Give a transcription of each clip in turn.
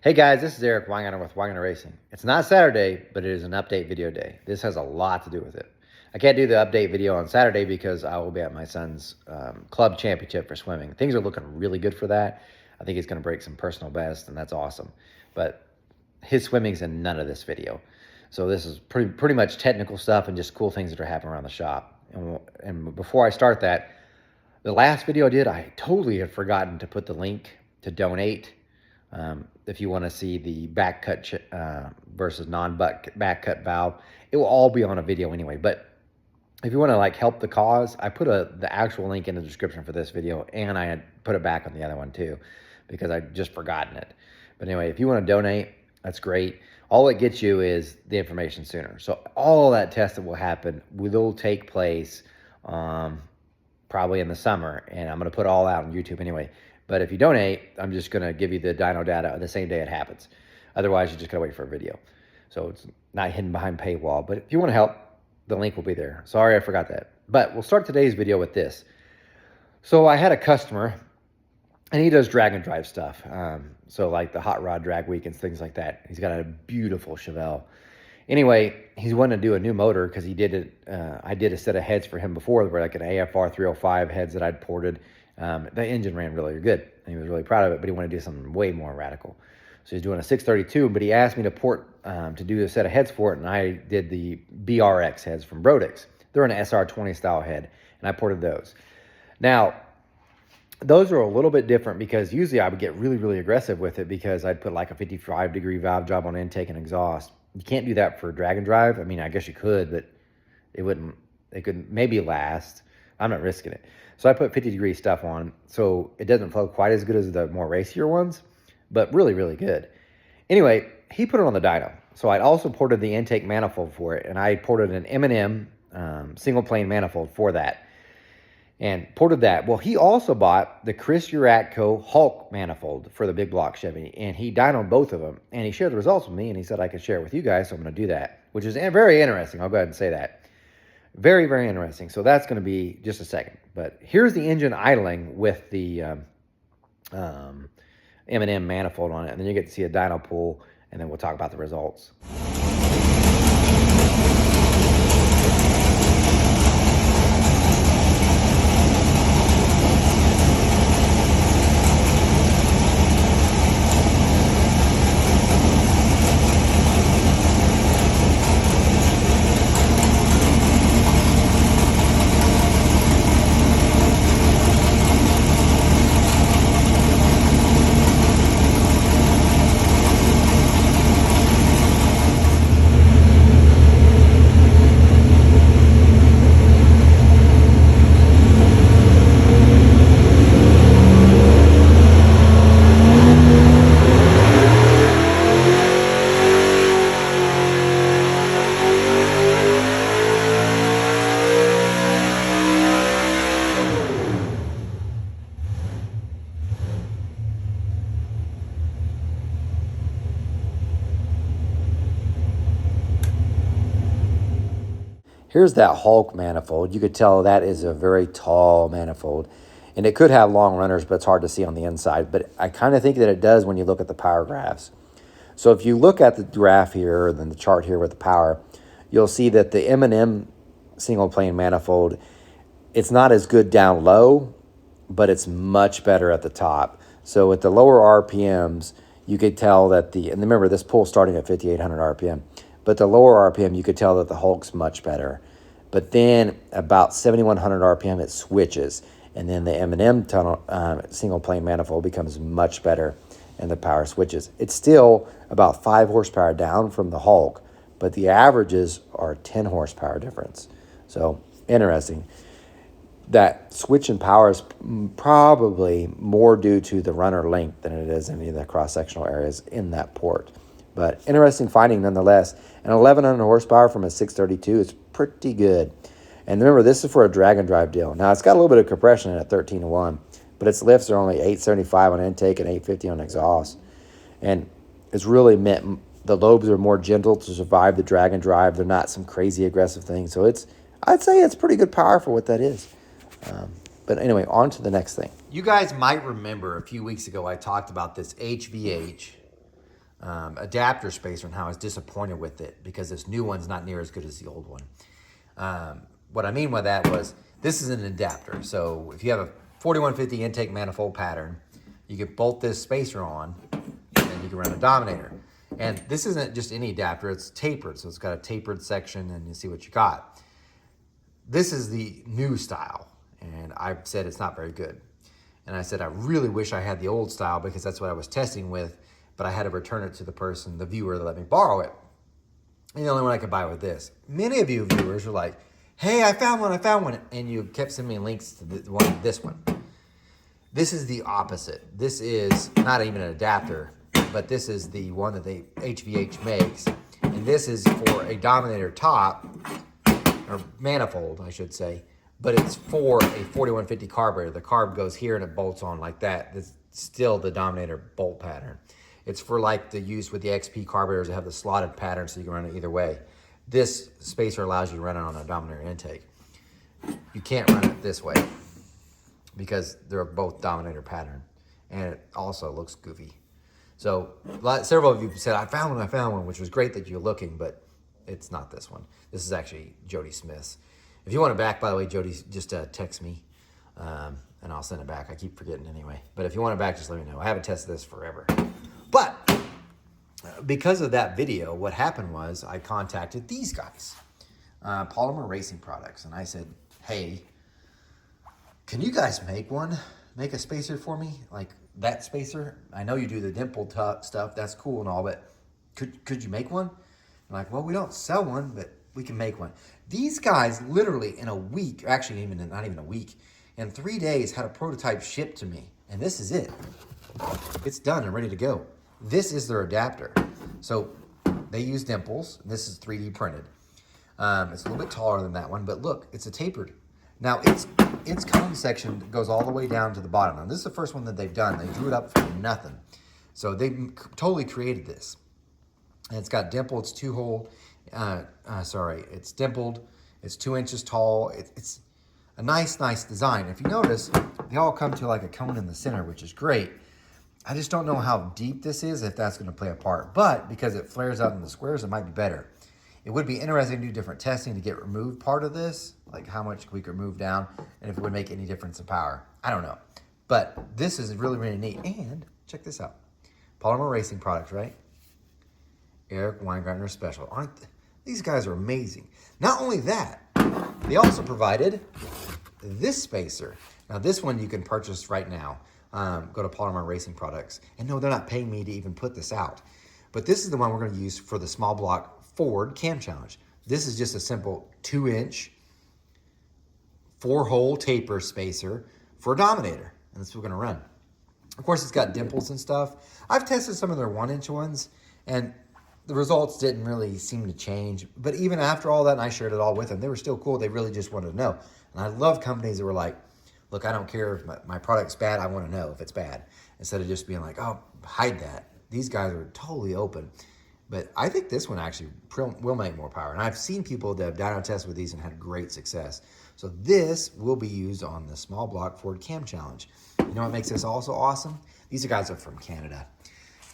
Hey guys, this is Eric Weingauer with Weingauer Racing. It's not Saturday, but it is an update video day. This has a lot to do with it. I can't do the update video on Saturday because I will be at my son's club championship for swimming. Things are looking really good for that. I think he's going to break some personal best, and that's awesome. But his swimming's in none of this video. So this is pretty much technical stuff and just cool things that are happening around the shop. And before I start that, the last video I did, I totally had forgotten to put the link to donate. If you want to see the back cut versus non-back cut valve, it will all be on a video anyway. But if you want to like help the cause, I put the actual link in the description for this video, and I had put it back on the other one too, because I just forgotten it. But anyway, if you want to donate, that's great. All it gets you is the information sooner. So all that testing will happen, will take place probably in the summer, and I'm going to put it all out on YouTube anyway. But if you donate, I'm just going to give you the dyno data the same day it happens. Otherwise, you just got to wait for a video. So it's not hidden behind paywall. But if you want to help, the link will be there. Sorry, I forgot that. But we'll start today's video with this. So I had a customer, and he does drag and drive stuff. So like the hot rod drag weekends, things like that. He's got a beautiful Chevy. Anyway, he's wanting to do a new motor because he did it. I did a set of heads for him before, where like an AFR 305 heads that I'd ported. The engine ran really good, and he was really proud of it, but he wanted to do something way more radical. So he's doing a 632, but he asked me to port, to do a set of heads for it, and I did the BRX heads from Brodix. They're an SR20 style head, and I ported those. Now, those are a little bit different because usually I would get really aggressive with it because I'd put like a 55-degree valve job on intake and exhaust. You can't do that for drag and drive. I mean, I guess you could, but it could maybe last. I'm not risking it. So I put 50-degree stuff on, so it doesn't flow quite as good as the more racier ones, but really good. Anyway, he put it on the dyno. So I'd also ported the intake manifold for it, and I ported an M&M single plane manifold for that, and ported that. Well, he also bought the Chris Uratko Hulk manifold for the big block Chevy, and he dynoed both of them, and he shared the results with me, and he said I could share it with you guys, so I'm going to do that, which is very interesting. I'll go ahead and say that. Very interesting. So that's going to be just a second. But here's the engine idling with the M&M manifold on it. And then you get to see a dyno pull, and then we'll talk about the results. Here's that Hulk manifold. You could tell that is a very tall manifold, and it could have long runners, but it's hard to see on the inside. But I kind of think that it does when you look at the power graphs. So if you look at the graph here, and then the chart here with the power, you'll see that the M&M single plane manifold, it's not as good down low, but it's much better at the top. So with the lower RPMs, you could tell that and remember this pull starting at 5,800 RPM, but the lower RPM, you could tell that the Hulk's much better. But then about 7,100 RPM, it switches. And then the M&M single plane manifold becomes much better, and the power switches. It's still about 5 horsepower down from the Hulk, but the averages are 10 horsepower difference. So interesting. That switch in power is probably more due to the runner length than it is any of the cross-sectional areas in that port. But interesting finding nonetheless. And 1,100 horsepower from a 632 is pretty good. And remember, this is for a drag and drive deal. Now, it's got a little bit of compression in it, 13-to-1, but its lifts are only 875 on intake and 850 on exhaust. And it's really meant the lobes are more gentle to survive the drag and drive. They're not some crazy aggressive thing. So I'd say it's pretty good power for what that is. But anyway, on to the next thing. You guys might remember a few weeks ago I talked about this HVH adapter spacer and how I was disappointed with it because this new one's not near as good as the old one. What I mean by that was this is an adapter. So if you have a 4150 intake manifold pattern, you can bolt this spacer on and you can run a Dominator. And this isn't just any adapter, it's tapered. So it's got a tapered section and you see what you got. This is the new style. And I said it's not very good. And I said, I really wish I had the old style because that's what I was testing with, but I had to return it to the person, the viewer that let me borrow it. And the only one I could buy with this. Many of you viewers are like, hey, I found one. And you kept sending me links to this one. This is the opposite. This is not even an adapter, but this is the one that HVH makes. And this is for a Dominator top, or manifold, I should say, but it's for a 4150 carburetor. The carb goes here and it bolts on like that. It's still the Dominator bolt pattern. It's for like the use with the XP carburetors that have the slotted pattern so you can run it either way. This spacer allows you to run it on a Dominator intake. You can't run it this way because they're both Dominator pattern, and it also looks goofy. So several of you said, I found one, which was great that you're looking, but it's not this one. This is actually Jody Smith's. If you want it back, by the way, Jody, just text me, and I'll send it back. I keep forgetting anyway. But if you want it back, just let me know. I haven't tested this forever. But because of that video, what happened was I contacted these guys, Polymer Racing Products, and I said, hey, can you guys make a spacer for me? Like that spacer? I know you do the dimpled stuff. That's cool and all, but could you make one? I'm like, well, we don't sell one, but we can make one. These guys literally in a week, actually not even a week, in 3 days had a prototype shipped to me. And this is it. It's done and ready to go. This is their adapter. So they use dimples. This is 3D printed. It's a little bit taller than that one, but look, it's a tapered. Now its cone section goes all the way down to the bottom. Now this is the first one that they've done. They drew it up from nothing. So they totally created this. And it's got dimple, it's it's dimpled, it's 2 inches tall. It's a nice design. If you notice, they all come to like a cone in the center, which is great. I just don't know how deep this is, if that's gonna play a part. But because it flares out in the squares, it might be better. It would be interesting to do different testing to get removed part of this, like how much we could remove down, and if it would make any difference in power. I don't know. But this is really, really neat. And check this out. Polymer Racing Products, right? Eric Weingartner Special. These guys are amazing. Not only that, they also provided this spacer. Now this one you can purchase right now. Go to Polymer Racing Products. And no, they're not paying me to even put this out. But this is the one we're gonna use for the small block Ford Cam Challenge. This is just a simple 2-inch, 4-hole taper spacer for a Dominator. And that's what we're gonna run. Of course, it's got dimples and stuff. I've tested some of their 1-inch ones, and the results didn't really seem to change. But even after all that, and I shared it all with them, they were still cool. They really just wanted to know. And I love companies that were like, look, I don't care if my product's bad. I want to know if it's bad. Instead of just being like, oh, hide that. These guys are totally open. But I think this one actually will make more power. And I've seen people that have dyno tested with these and had great success. So this will be used on the small block Ford Cam Challenge. You know what makes this also awesome? These guys are from Canada.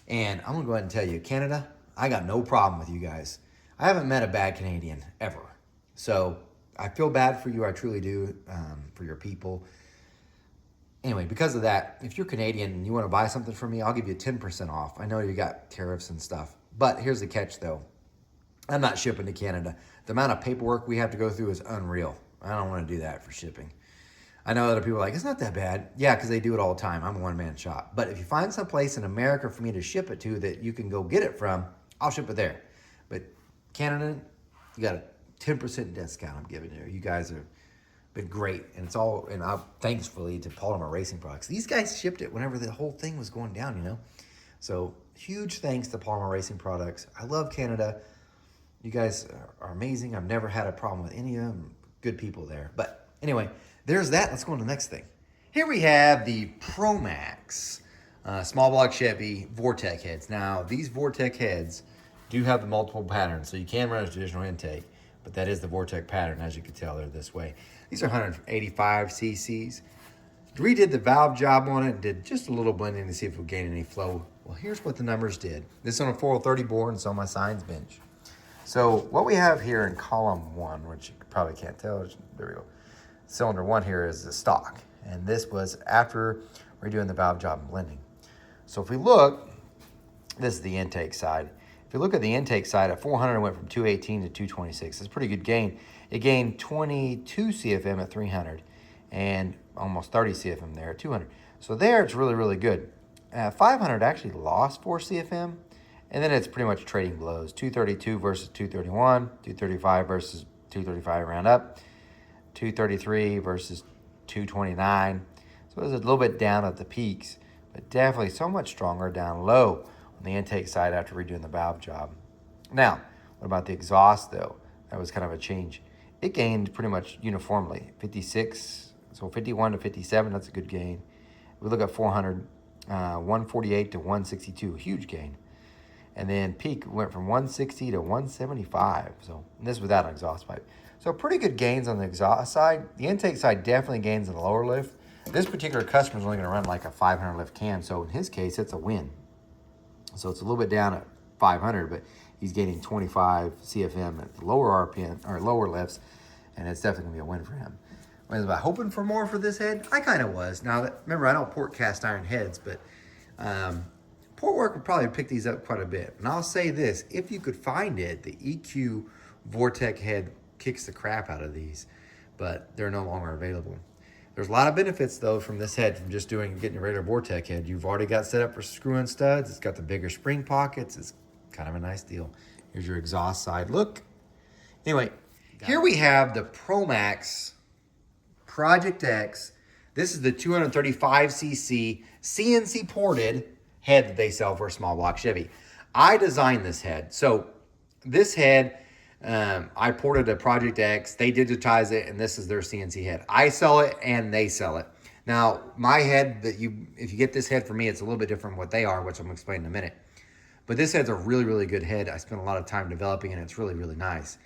And I'm going to go ahead and tell you, Canada, I got no problem with you guys. I haven't met a bad Canadian ever. So I feel bad for you. I truly do, for your people. Anyway, because of that, if you're Canadian and you want to buy something from me, I'll give you 10% off. I know you got tariffs and stuff. But here's the catch, though. I'm not shipping to Canada. The amount of paperwork we have to go through is unreal. I don't want to do that for shipping. I know other people are like, it's not that bad. Yeah, because they do it all the time. I'm a one-man shop. But if you find some place in America for me to ship it to that you can go get it from, I'll ship it there. But Canada, you got a 10% discount I'm giving you. You guys have been great. And it's all, and thankfully to Polymer Racing Products. These guys shipped it whenever the whole thing was going down, you know. So huge thanks to Polymer Racing Products. I love Canada. You guys are amazing. I've never had a problem with any of them. Good people there. But anyway, there's that. Let's go on to the next thing. Here we have the promaxx small block Chevy Vortec heads. Now, these Vortec heads do have the multiple patterns, so you can run a traditional intake, but that is the Vortec pattern. As you can tell, they're this way. These are 185 cc's. Redid the valve job on it, did just a little blending to see if it would gain any flow Well, here's what the numbers did. This is on a 4030 board, and it's on my science bench. So what we have here in column 1, which you probably can't tell, there we go. Cylinder 1 here is the stock, and this was after redoing the valve job and blending. So if we look, this is the intake side. If you look at the intake side, at 400, it went from 218 to 226. It's a pretty good gain. It gained 22 CFM at 300 and almost 30 CFM there at 200. So there, it's really, really good. 500 actually lost 4 CFM, and then it's pretty much trading blows. 232 versus 231, 235 versus 235 round up, 233 versus 229. So it was a little bit down at the peaks, but definitely so much stronger down low on the intake side after redoing the valve job. Now, what about the exhaust though? That was kind of a change. It gained pretty much uniformly, 56, so 51 to 57, that's a good gain. We look at 400, 148 to 162, huge gain. And then peak went from 160 to 175. So this without an exhaust pipe. So pretty good gains on the exhaust side. The intake side definitely gains in the lower lift. This particular customer is only going to run like a 500 lift cam. So in his case, it's a win. So it's a little bit down at 500, but he's gaining 25 CFM at the lower RPM or lower lifts, and it's definitely going to be a win for him. Was I hoping for more for this head? I kind of was. Now, remember, I don't port cast iron heads, but port work would probably pick these up quite a bit. And I'll say this, if you could find it, the EQ Vortec head kicks the crap out of these, but they're no longer available. There's a lot of benefits, though, from this head, from just getting a regular Vortec head. You've already got set up for screw-in studs. It's got the bigger spring pockets. It's kind of a nice deal. Here's your exhaust side look. Anyway, here we have the promaxx Project X. This is the 235cc CNC ported head that they sell for a small block Chevy. I designed this head. So this head, I ported a Project X. They digitize it, and this is their CNC head. I sell it, and they sell it. Now, my head, if you get this head from me, it's a little bit different from what they are, which I'm going to explain in a minute. But this head's a really, really good head. I spent a lot of time developing it, and it's really, really nice.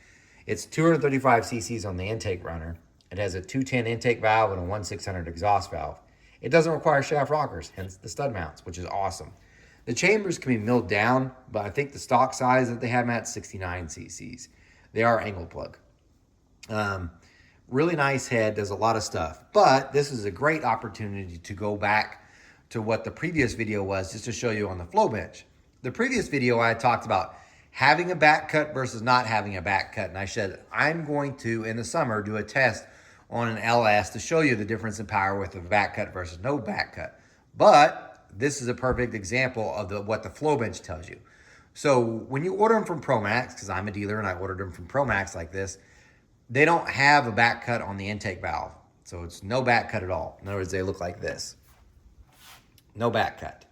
It's 235 cc's on the intake runner. It has a 210 intake valve and a 1/600 exhaust valve. It doesn't require shaft rockers, hence the stud mounts, which is awesome. The chambers can be milled down, but I think the stock size that they have at 69 cc's. They are angle plug. Really nice head, does a lot of stuff. But this is a great opportunity to go back to what the previous video was, just to show you on the flow bench. The previous video I talked about having a back cut versus not having a back cut. And I said, I'm going to, in the summer, do a test on an LS to show you the difference in power with a back cut versus no back cut. But this is a perfect example of what the flow bench tells you. So when you order them from promaxx, because I'm a dealer and I ordered them from promaxx like this, they don't have a back cut on the intake valve. So it's no back cut at all. In other words, they look like this. No back cut.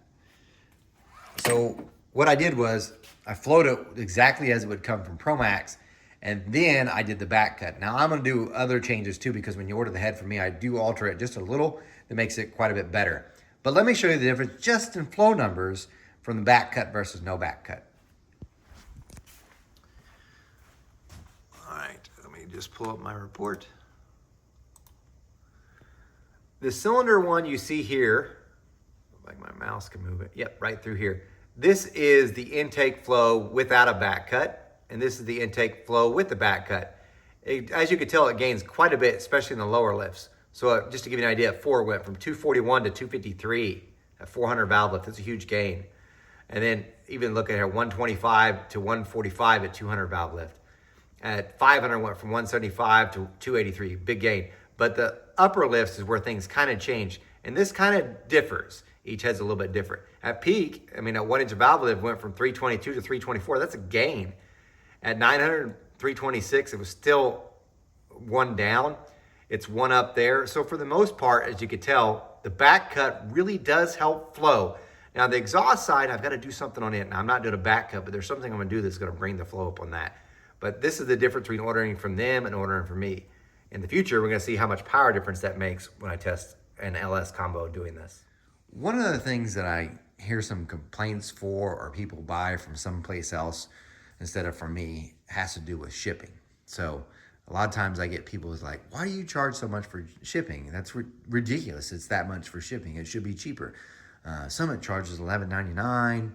So what I did was I flowed it exactly as it would come from promaxx, and then I did the back cut. Now I'm going to do other changes too, because when you order the head from me, I do alter it just a little. That makes it quite a bit better. But let me show you the difference just in flow numbers from the back cut versus no back cut. All right, let me just pull up my report. The cylinder one you see here, like my mouse can move it. Yep, right through here. This is the intake flow without a back cut, and this is the intake flow with the back cut. As you can tell, it gains quite a bit, especially in the lower lifts. So just to give you an idea, 4 went from 241 to 253 at 400 valve lift. That's a huge gain. And then even look at here, 125 to 145 at 200 valve lift. At 500 went from 175 to 283, big gain. But the upper lifts is where things kind of change. And this kind of differs. Each head's a little bit different. At peak, I mean, at 1 inch valve lift went from 322 to 324. That's a gain. At 900, 326, it was still 1 down. It's 1 up there. So for the most part, as you can tell, the back cut really does help flow. Now the exhaust side, I've got to do something on it. Now I'm not doing a back cut, but there's something I'm going to do that's going to bring the flow up on that. But this is the difference between ordering from them and ordering from me. In the future, we're going to see how much power difference that makes when I test an LS combo doing this. One of the things that I hear some complaints for, or people buy from someplace else instead of from me, has to do with shipping. So a lot of times I get people who's like, why do you charge so much for shipping? That's ridiculous. It's that much for shipping. It should be cheaper. Summit charges $11.99.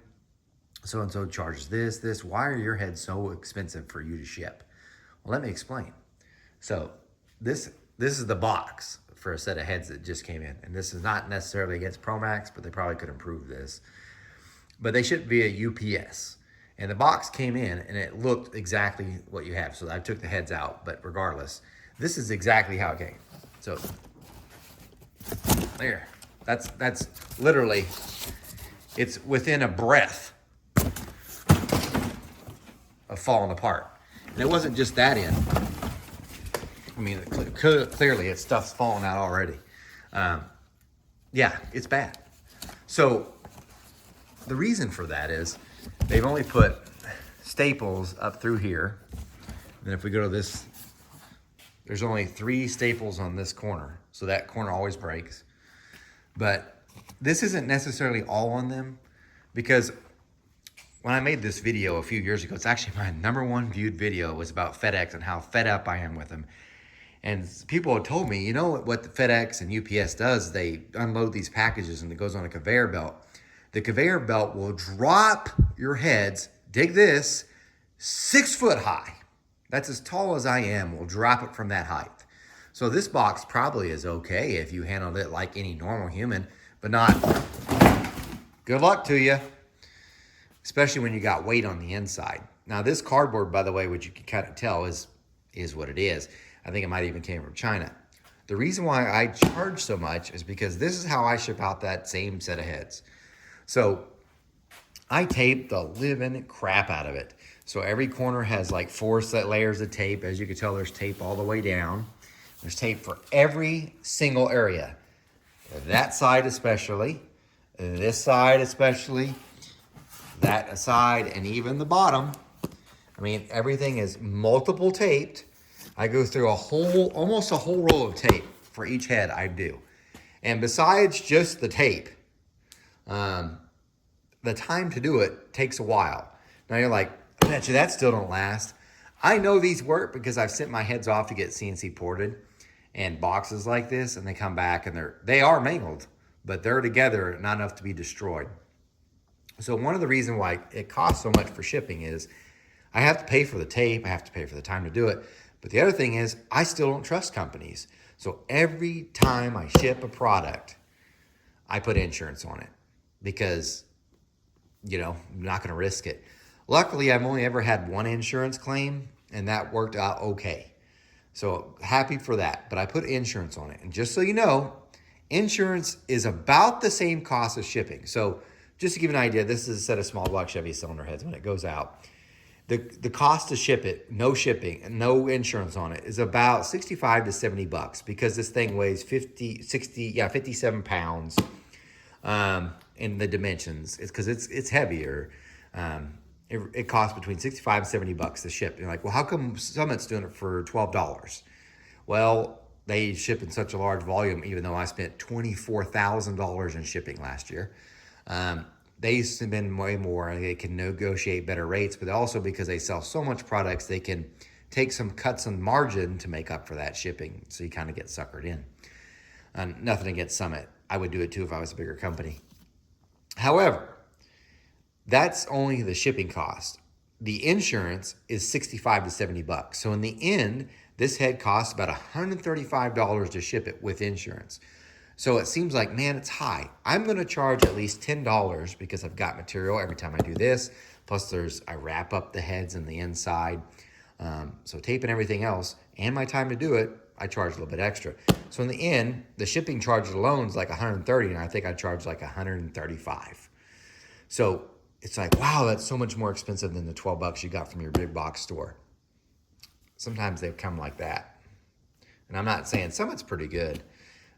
So-and-so charges this. Why are your heads so expensive for you to ship? Well, let me explain. So this is the box for a set of heads that just came in. And this is not necessarily against promaxx, but they probably could improve this. But they ship via UPS. And the box came in and it looked exactly what you have. So I took the heads out, but regardless, this is exactly how it came. So there, that's literally, it's within a breath of falling apart. And it wasn't just that end. I mean, clearly it's stuff's falling out already. Yeah, it's bad. So the reason for that is they've only put staples up through here. Then if we go to this, there's only 3 staples on this corner. So that corner always breaks. But this isn't necessarily all on them, because when I made this video a few years ago, it's actually my #1 viewed video, was about FedEx and how fed up I am with them. And people have told me, you know what the FedEx and UPS does? They unload these packages and it goes on a conveyor belt. The conveyor belt will drop your heads, dig this, 6 foot high. That's as tall as I am, will drop it from that height. So this box probably is okay if you handled it like any normal human, but not. Good luck to you, especially when you got weight on the inside. Now this cardboard, by the way, which you can kind of tell is what it is. I think it might even came from China. The reason why I charge so much is because this is how I ship out that same set of heads. So I tape the living crap out of it. So every corner has like 4 set layers of tape. As you can tell, there's tape all the way down. There's tape for every single area. That side especially, this side especially, that side, and even the bottom. I mean, everything is multiple taped. I go through almost a whole roll of tape for each head I do. And besides just the tape, the time to do it takes a while. Now you're like, I bet you that still don't last. I know these work because I've sent my heads off to get CNC ported and boxes like this, and they come back and they are mangled, but they're together, not enough to be destroyed. So one of the reasons why it costs so much for shipping is I have to pay for the tape, I have to pay for the time to do it. But the other thing is I still don't trust companies. So every time I ship a product, I put insurance on it because, you know, I'm not going to risk it. Luckily, I've only ever had 1 insurance claim, and that worked out okay. So happy for that. But I put insurance on it. And just so you know, insurance is about the same cost as shipping. So just to give you an idea, this is a set of small block Chevy cylinder heads when it goes out. The cost to ship it, no shipping, and no insurance on it, is about 65 to 70 bucks because this thing weighs 57 pounds in the dimensions. It's because it's heavier. It costs between 65 and 70 bucks to ship. You're like, well, how come Summit's doing it for $12? Well, they ship in such a large volume, even though I spent $24,000 in shipping last year. They spend way more and they can negotiate better rates, but also because they sell so much products, they can take some cuts on margin to make up for that shipping. So you kind of get suckered in. Nothing against Summit. I would do it too if I was a bigger company. However, that's only the shipping cost. The insurance is 65 to 70 bucks. So in the end, this head costs about $135 to ship it with insurance. So it seems like, man, it's high. I'm going to charge at least $10 because I've got material every time I do this. Plus I wrap up the heads and the inside. So tape and everything else, and my time to do it, I charge a little bit extra. So in the end, the shipping charge alone is like $130, and I think I charge like $135. So it's like, wow, that's so much more expensive than the 12 bucks you got from your big box store. Sometimes they come like that. And I'm not saying Summit's pretty good,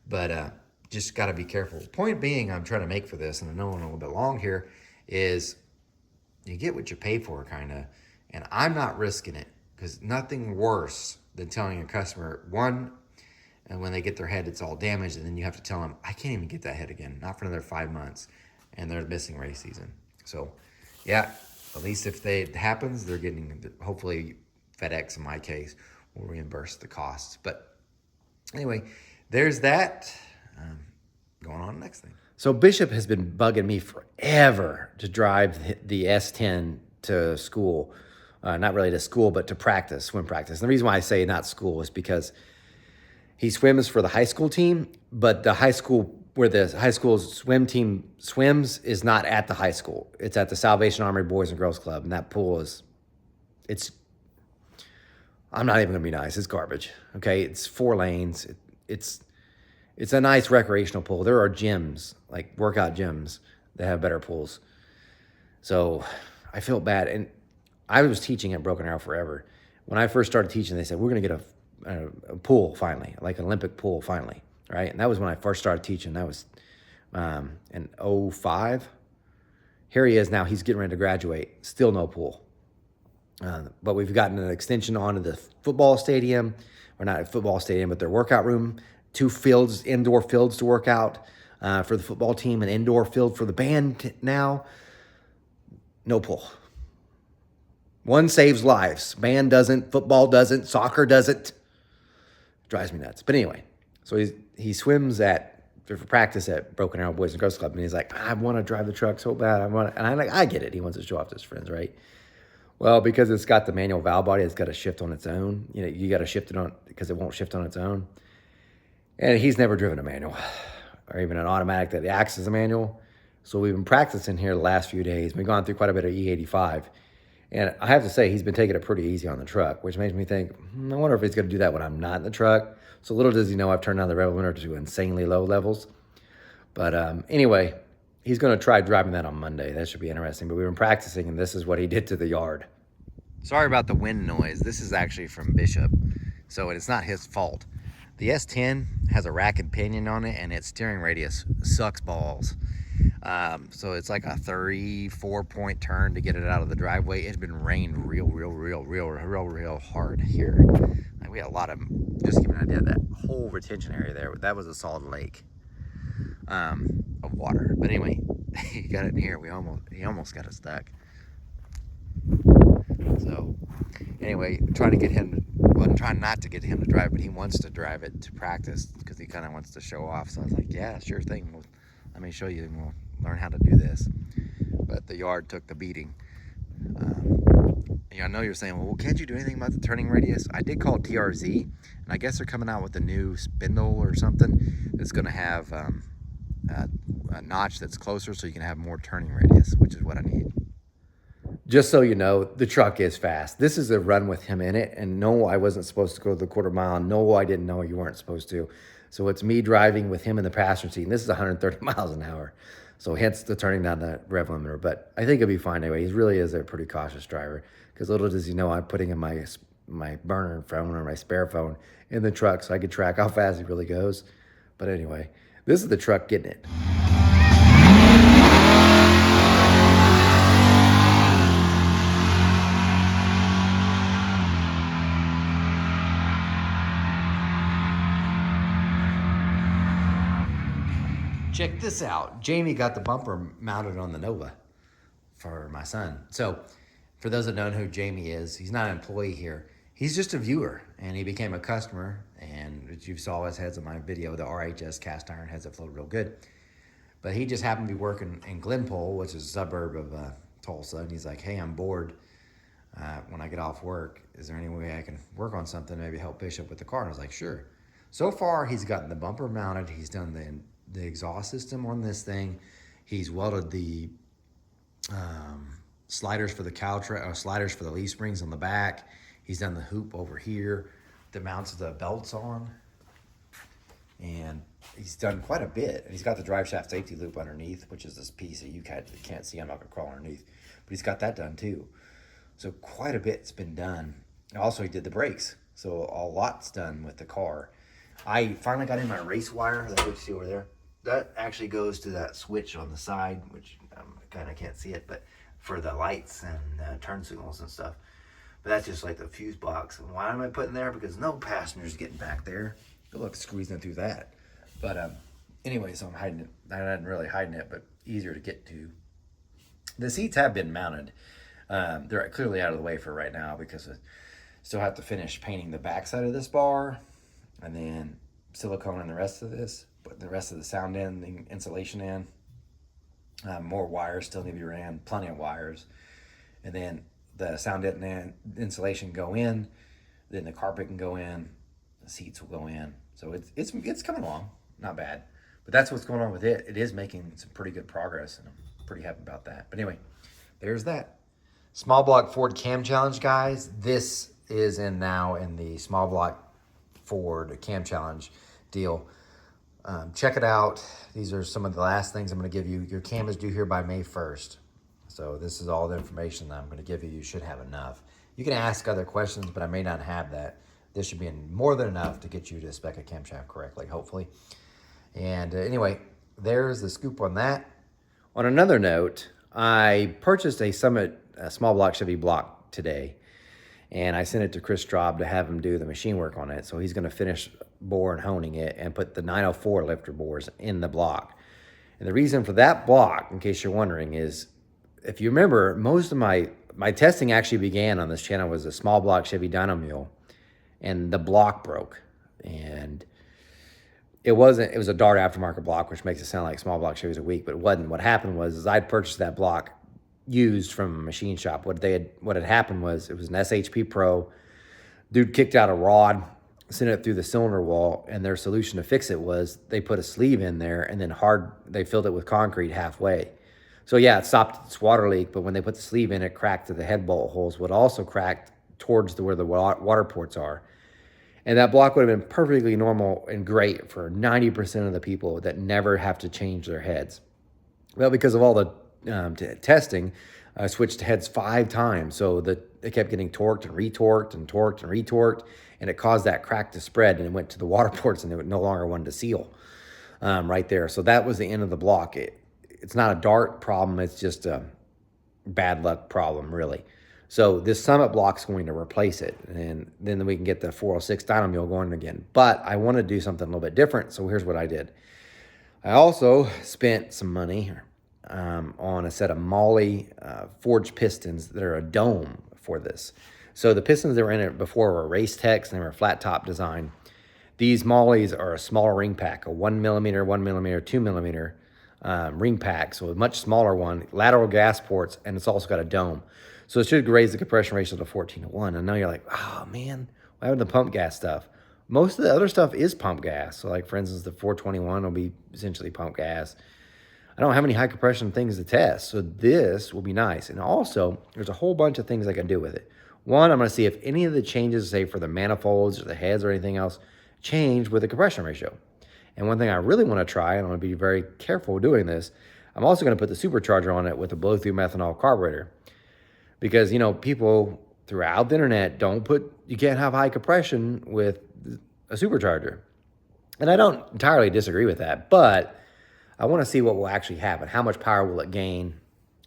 but just got to be careful. Point being I'm trying to make for this, and I know I'm a little bit long here, is you get what you pay for, kind of. And I'm not risking it because nothing worse than telling a customer, one, and when they get their head, it's all damaged, and then you have to tell them, I can't even get that head again, not for another 5 months, and they're missing race season. So, yeah, at least if it happens, they're getting, hopefully FedEx, in my case, will reimburse the costs. But anyway, there's that. Going on to the next thing. So Bishop has been bugging me forever to drive the S10 to school. Not really to school, but to practice, swim practice. And the reason why I say not school is because he swims for the high school team, but the high school where the high school swim team swims is not at the high school. It's at the Salvation Army Boys and Girls Club. And that pool it's, I'm not even gonna be nice. It's garbage. Okay. It's 4 lanes. It's a nice recreational pool. There are gyms, like workout gyms, that have better pools. So I feel bad. And I was teaching at Broken Arrow forever. When I first started teaching, they said, we're going to get a pool finally, like an Olympic pool finally, right? And that was when I first started teaching. That was in '05. Here he is now. He's getting ready to graduate. Still no pool. But we've gotten an extension onto the football stadium, or not a football stadium, but their workout room. 2 fields, indoor fields to work out for the football team, an indoor field for the band now. No pool. One saves lives. Band doesn't, football doesn't, soccer doesn't. Drives me nuts. But anyway, so he swims for practice at Broken Arrow Boys and Girls Club, and he's like, I want to drive the truck so bad. And I'm like, I get it. He wants to show off to his friends, right? Well, because it's got the manual valve body, it's got to shift on its own. You know, you got to shift it on because it won't shift on its own. And he's never driven a manual or even an automatic that acts as a manual. So we've been practicing here the last few days. We've gone through quite a bit of E85. And I have to say, he's been taking it pretty easy on the truck, which makes me think, I wonder if he's going to do that when I'm not in the truck. So little does he know, I've turned down the rev limiter to insanely low levels. But anyway, he's going to try driving that on Monday. That should be interesting. But we've been practicing, and this is what he did to the yard. Sorry about the wind noise. This is actually from Bishop, so it's not his fault. The S10 has a rack and pinion on it, and its steering radius sucks balls. So it's like a 34-point turn to get it out of the driveway. It's been rained real hard here. Like we had a lot of, just to give you an idea, that whole retention area there, that was a solid lake of water. But anyway, he got it in here. He almost got it stuck. So anyway, trying not to get him to drive, but he wants to drive it to practice because he kind of wants to show off. So I was like, yeah, sure thing. Let me show you, and we'll learn how to do this. But the yard took the beating. I know you're saying, well, can't you do anything about the turning radius? I did call TRZ, and I guess they're coming out with a new spindle or something that's going to have a notch that's closer so you can have more turning radius, which is what I need. Just so you know, the truck is fast. This is a run with him in it, and no, I wasn't supposed to go the quarter mile. No, I didn't know you weren't supposed to. So it's me driving with him in the passenger seat, and this is 130 miles an hour. So hence the turning down the rev limiter. But I think he'll be fine anyway. He really is a pretty cautious driver, because little does he know I'm putting in my burner phone or my spare phone in the truck so I could track how fast he really goes. But anyway, this is the truck getting it. Check this out. Jamie got the bumper mounted on the Nova for my son. So for those that don't know who Jamie is, he's not an employee here. He's just a viewer, and he became a customer. And as you saw his heads in my video, the RHS cast iron heads that float real good. But he just happened to be working in Glenpole, which is a suburb of Tulsa. And he's like, hey, I'm bored when I get off work. Is there any way I can work on something, maybe help Bishop with the car? And I was like, sure. So far, he's gotten the bumper mounted. He's done the exhaust system on this thing. He's welded the sliders for the sliders for the leaf springs on the back. He's done the hoop over here that mounts the belts on. And he's done quite a bit. And he's got the drive shaft safety loop underneath, which is this piece that you can't see. I'm not gonna crawl underneath. But he's got that done too. So quite a bit's been done. Also, he did the brakes. So a lot's done with the car. I finally got in my race wire that you see over there. That actually goes to that switch on the side, which I kind of can't see it, but for the lights and turn signals and stuff. But that's just like the fuse box. And why am I putting there? Because no passenger's getting back there. Good luck squeezing through that. But anyway, so I'm hiding it. I'm not really hiding it, but easier to get to. The seats have been mounted. They're clearly out of the way for right now because I still have to finish painting the backside of this bar and then silicone and the rest of this. put the rest of the sound in, the insulation in. More wires still need to be ran, plenty of wires. And then the sound and insulation go in, then the carpet can go in, the seats will go in. So it's coming along, not bad. But that's what's going on with it. It is making some pretty good progress, and I'm pretty happy about that. But anyway, there's that. Small block Ford Cam Challenge, guys. This is now in the small block Ford Cam Challenge deal. Check it out. These are some of the last things I'm going to give you. Your cam is due here by May 1st. So this is all the information that I'm going to give you. You should have enough. You can ask other questions, but I may not have that. This should be more than enough to get you to spec a camshaft correctly, hopefully. And anyway, there's the scoop on that. On another note, I purchased a Summit small block Chevy block today, and I sent it to Chris Straub to have him do the machine work on it. So he's going to finish bore and honing it and put the 904 lifter bores in the block. And the reason for that block, in case you're wondering, is if you remember, most of my testing actually began on this channel was a small block Chevy dyno mule, and the block broke. And it was a Dart aftermarket block, which makes it sound like small block Chevys are weak, but it wasn't. What happened was I'd purchased that block used from a machine shop. What had happened was it was an SHP Pro. Dude kicked out a rod, sent it through the cylinder wall, and their solution to fix it was they put a sleeve in there and then they filled it with concrete halfway. So yeah, it stopped its water leak, but when they put the sleeve in, it cracked to the head bolt holes, what also cracked towards where the water ports are. And that block would have been perfectly normal and great for 90% of the people that never have to change their heads. Well, because of all the testing, I switched heads 5 times. So it kept getting torqued and retorqued and torqued and retorqued, and it caused that crack to spread, and it went to the water ports, and it no longer wanted to seal right there. So that was the end of the block. It's not a Dart problem. It's just a bad luck problem, really. So this Summit block's going to replace it, and then we can get the 406 dyno mule going again. But I want to do something a little bit different, so here's what I did. I also spent some money on a set of Molly forged pistons that are a dome for this. So the pistons that were in it before were Race Techs, and they were flat top design. These Mollys are a smaller ring pack, a 1 millimeter, 1 millimeter, 2 millimeter ring pack, so a much smaller one, lateral gas ports, and it's also got a dome. So it should raise the compression ratio to 14:1. And now you're like, oh man, why haven't the pump gas stuff? Most of the other stuff is pump gas. So like, for instance, the 421 will be essentially pump gas. I don't have any high compression things to test, so this will be nice. And also, there's a whole bunch of things I can do with it. One, I'm going to see if any of the changes, say for the manifolds or the heads or anything else, change with the compression ratio. And one thing I really want to try, and I'm going to be very careful doing this, I'm also going to put the supercharger on it with a blow-through methanol carburetor. Because, you know, people throughout the internet you can't have high compression with a supercharger. And I don't entirely disagree with that, but I want to see what will actually happen. How much power will it gain?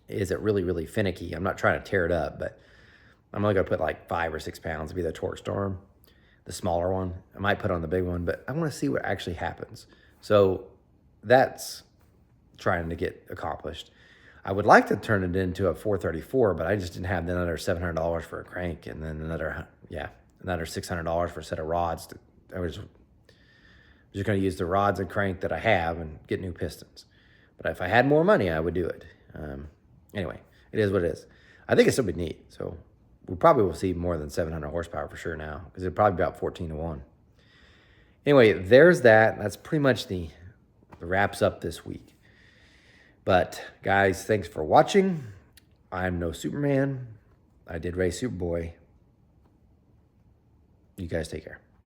Is it really, really finicky? I'm not trying to tear it up, but I'm only going to put like 5 or 6 pounds to be the torque storm, the smaller one. I might put on the big one, but I want to see what actually happens. So that's trying to get accomplished. I would like to turn it into a 434, but I just didn't have another $700 for a crank, and then another $600 for a set of rods. I was just going to use the rods and crank that I have and get new pistons. But if I had more money, I would do it. Anyway, it is what it is. I think it's still be neat. So we probably will see more than 700 horsepower for sure now, because it'll probably be about 14:1. Anyway, there's that. That's pretty much the wraps up this week. But guys, thanks for watching. I'm no Superman. I did race Superboy. You guys take care.